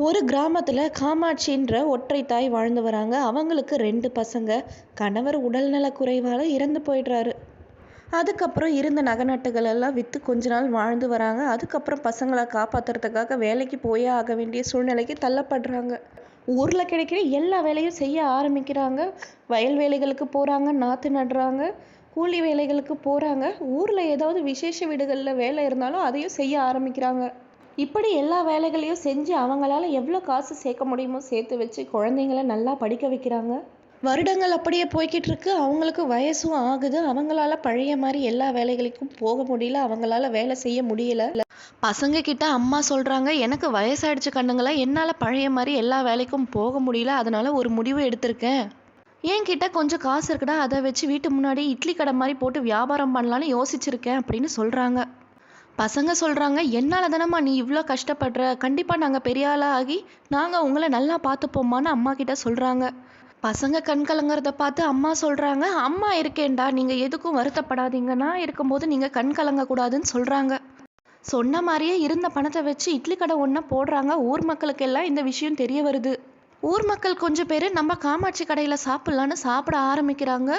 ஒரு கிராமத்தில் காமாட்சின்ற ஒற்றை தாய் வாழ்ந்து வராங்க. அவங்களுக்கு 2 பசங்க. கணவர் உடல்நலக் குறைவால் இறந்து போயிடுறாரு. அதுக்கப்புறம் இருந்த நகை நட்டுகள் எல்லாம் விற்று கொஞ்ச நாள் வாழ்ந்து வராங்க. அதுக்கப்புறம் பசங்களை காப்பாற்றுறதுக்காக வேலைக்கு போயே ஆக வேண்டிய சூழ்நிலைக்கு தள்ளப்படுறாங்க. ஊரில் கிடைக்கிற எல்லா வேலையும் செய்ய ஆரம்பிக்கிறாங்க. வயல் வேலைகளுக்கு போகிறாங்க, நாற்று நடுறாங்க, கூலி வேலைகளுக்கு போகிறாங்க. ஊரில் ஏதாவது விசேஷ வீடுகளில் வேலை இருந்தாலும் அதையும் செய்ய ஆரம்பிக்கிறாங்க. இப்படி எல்லா வேலைகளையும் செஞ்சு அவங்களால எவ்வளோ காசு சேர்க்க முடியுமோ சேர்த்து வச்சு குழந்தைங்கள நல்லா படிக்க வைக்கிறாங்க. வருடங்கள் அப்படியே போய்கிட்டு இருக்கு. அவங்களுக்கு வயசும் ஆகுது. அவங்களால பழைய மாதிரி எல்லா வேலைகளுக்கும் போக முடியல. அவங்களால வேலை செய்ய முடியல. பசங்க கிட்ட அம்மா சொல்றாங்க, எனக்கு வயசாயிடுச்சு கண்ணுங்களா, என்னால் பழைய மாதிரி எல்லா வேலைக்கும் போக முடியல. அதனால ஒரு முடிவு எடுத்திருக்கேன். என்கிட்ட கொஞ்சம் காசு இருக்குடா, அதை வச்சு வீட்டு முன்னாடி இட்லி கடை மாதிரி போட்டு வியாபாரம் பண்ணலான்னு யோசிச்சிருக்கேன் அப்படின்னு சொல்றாங்க. பசங்க சொல்கிறாங்க, என்னால் தானம்மா நீ இவ்வளோ கஷ்டப்படுற, கண்டிப்பாக நாங்கள் பெரிய ஆளாக ஆகி நாங்கள் உங்களை நல்லா பார்த்துப்போம்மான்னு அம்மா கிட்ட சொல்கிறாங்க. பசங்க கண் கலங்கிறத பார்த்து அம்மா சொல்கிறாங்க, அம்மா இருக்கேன்டா, நீங்கள் எதுக்கும் வருத்தப்படாதீங்க, நான் இருக்கும்போது நீங்கள் கண் கலங்கக்கூடாதுன்னு சொல்கிறாங்க. சொன்ன மாதிரியே இருந்த பணத்தை வச்சு இட்லி கடை ஒன்றா போடுறாங்க. ஊர் மக்களுக்கெல்லாம் இந்த விஷயம் தெரிய வருது. ஊர் மக்கள் கொஞ்சம் பேர் நம்ம காமாட்சி கடையில் சாப்பிட்லான்னு சாப்பிட ஆரம்பிக்கிறாங்க.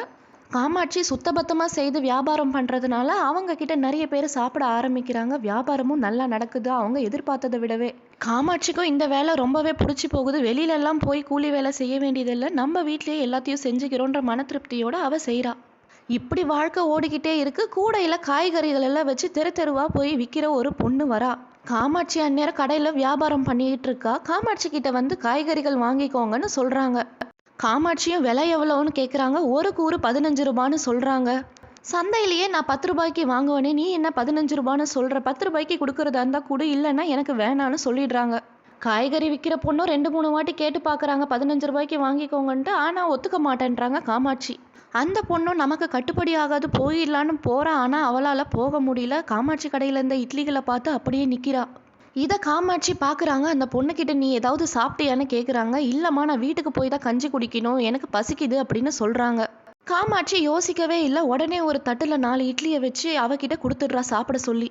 காமாட்சி சுத்தபத்தமாக செய்து வியாபாரம் பண்ணுறதுனால அவங்க கிட்ட நிறைய பேர் சாப்பிட ஆரம்பிக்கிறாங்க. வியாபாரமும் நல்லா நடக்குது அவங்க எதிர்பார்த்ததை விடவே. காமாட்சிக்கும் இந்த வேலை ரொம்பவே பிடிச்சி போகுது. வெளியிலெல்லாம் போய் கூலி வேலை செய்ய வேண்டியதில்லை, நம்ம வீட்லேயே எல்லாத்தையும் செஞ்சுக்கிறோன்ற மன திருப்தியோடு அவள் செய்கிறா. இப்படி வாழ்க்கை ஓடிக்கிட்டே இருக்கு. கூடையில் காய்கறிகள் எல்லாம் வச்சு தெரு தெருவாக போய் விற்கிற ஒரு பொண்ணு வரா. காமாட்சி அந்நேரம் கடையில் வியாபாரம் பண்ணிக்கிட்டு இருக்கா. காமாட்சி கிட்ட வந்து காய்கறிகள் வாங்கிக்கோங்கன்னு சொல்கிறாங்க. காமாட்சியும் விலை எவ்வளோன்னு கேட்குறாங்க. ஒரு கூறு 15 ரூபான்னு சொல்கிறாங்க. சந்தையிலேயே நான் 10 ரூபாய்க்கு வாங்குவேனே, நீ என்ன 15 ரூபான்னு சொல்கிற, 10 ரூபாய்க்கு கொடுக்குறதா இருந்தால் கொடு, இல்லைன்னா எனக்கு வேணான்னு சொல்லிடுறாங்க. காய்கறி விற்கிற பொண்ணும் 2-3 வாட்டி கேட்டு பார்க்குறாங்க 15 ரூபாய்க்கு வாங்கிக்கோங்கன்ட்டு. ஆனால் ஒத்துக்க மாட்டேன்றாங்க காமாட்சி. அந்த பொண்ணும் நமக்கு கட்டுப்படி ஆகாது, போயிடலான்னு போகிறா. ஆனால் அவளால் போக முடியல. காமாட்சி கடையில் இருந்த இட்லிகளை பார்த்து அப்படியே நிற்கிறா. இதை காமாட்சி பார்க்குறாங்க. அந்த பொண்ணுக்கிட்ட நீ ஏதாவது சாப்பிட்டியான்னு கேட்குறாங்க. இல்லைம்மா, நான் வீட்டுக்கு போய் தான் கஞ்சி குடிக்கணும், எனக்கு பசிக்குது அப்படின்னு சொல்கிறாங்க. காமாட்சி யோசிக்கவே இல்லை. உடனே ஒரு தட்டில் 4 இட்லியை வச்சு அவகிட்ட கொடுத்துட்றா சாப்பிட சொல்லி.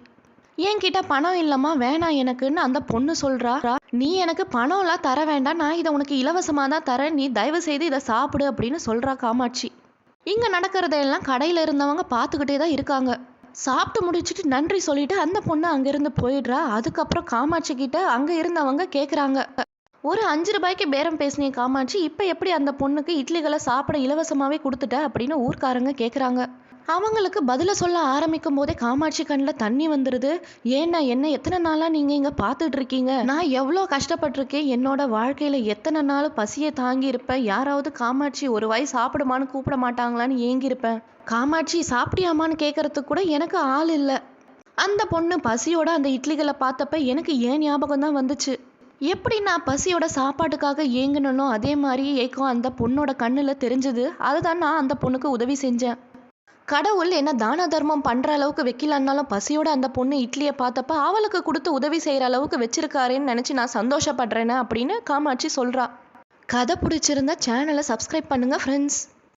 என்கிட்ட பணம் இல்லைம்மா, வேணாம் எனக்குன்னு அந்த பொண்ணு சொல்கிறா. நீ எனக்கு பணம்லாம் தர வேண்டாம், நான் இதை உனக்கு இலவசமாக தான் தரேன், நீ தயவு செய்து இதை சாப்பிடு அப்படின்னு சொல்கிறா காமாட்சி. இங்கே நடக்கிறதையெல்லாம் கடையில் இருந்தவங்க பார்த்துக்கிட்டே தான் இருக்காங்க. சாப்பிட்டு முடிச்சுட்டு நன்றி சொல்லிட்டு அந்த பொண்ணு அங்கேருந்து போயிடுறா. அதுக்கப்புறம் காமாட்சி கிட்ட அங்கே இருந்தவங்க கேட்குறாங்க, ஒரு 5 ரூபாய்க்கு பேரம் பேசினிய காமாட்சி, இப்போ எப்படி அந்த பொண்ணுக்கு இட்லிகளை சாப்பிட இலவசமாகவே கொடுத்துட்ட அப்படின்னு ஊர்க்காரங்க கேட்குறாங்க. அவங்களுக்கு பதிலை சொல்ல ஆரம்பிக்கும் போதே காமாட்சி கண்ணில் தண்ணி வந்துடுது. ஏன்னா என்ன, எத்தனை நாளாக நீங்கள் இங்கே பார்த்துட்டு இருக்கீங்க, நான் எவ்வளோ கஷ்டப்பட்டிருக்கேன், என்னோட வாழ்க்கையில் எத்தனை நாள் பசியை தாங்கி இருப்பேன், யாராவது காமாட்சி ஒரு வாய் சாப்பிடுமான்னு கூப்பிட மாட்டாங்களான்னு ஏங்கியிருப்பேன், காமாட்சி சாப்பிட்டியாமான்னு கேட்கறதுக்கு கூட எனக்கு ஆள் இல்லை. அந்த பொண்ணு பசியோட அந்த இட்லிகளை பார்த்தப்ப எனக்கு ஏன் ஞாபகம் தான் வந்துச்சு. எப்படி நான் பசியோட சாப்பாட்டுக்காக ஏங்கினனோ அதே மாதிரி ஏக்கம் அந்த பொண்ணோட கண்ணில் தெரிஞ்சது. அதுதான் நான் அந்த பொண்ணுக்கு உதவி செஞ்சேன். கடவுள் என்ன தான தர்மம் பண்ணுற அளவுக்கு வைக்கலன்னாலும் பசியோட அந்த பொண்ணு இட்லியை பார்த்தப்ப அவளுக்கு கொடுத்து உதவி செய்கிற அளவுக்கு வச்சிருக்காருன்னு நினச்சி நான் சந்தோஷப்படுறேன்னு அப்படின்னு காமாட்சி சொல்கிறா. கதை பிடிச்சிருந்தா சேனலை சப்ஸ்கிரைப் பண்ணுங்கள் ஃப்ரெண்ட்ஸ்.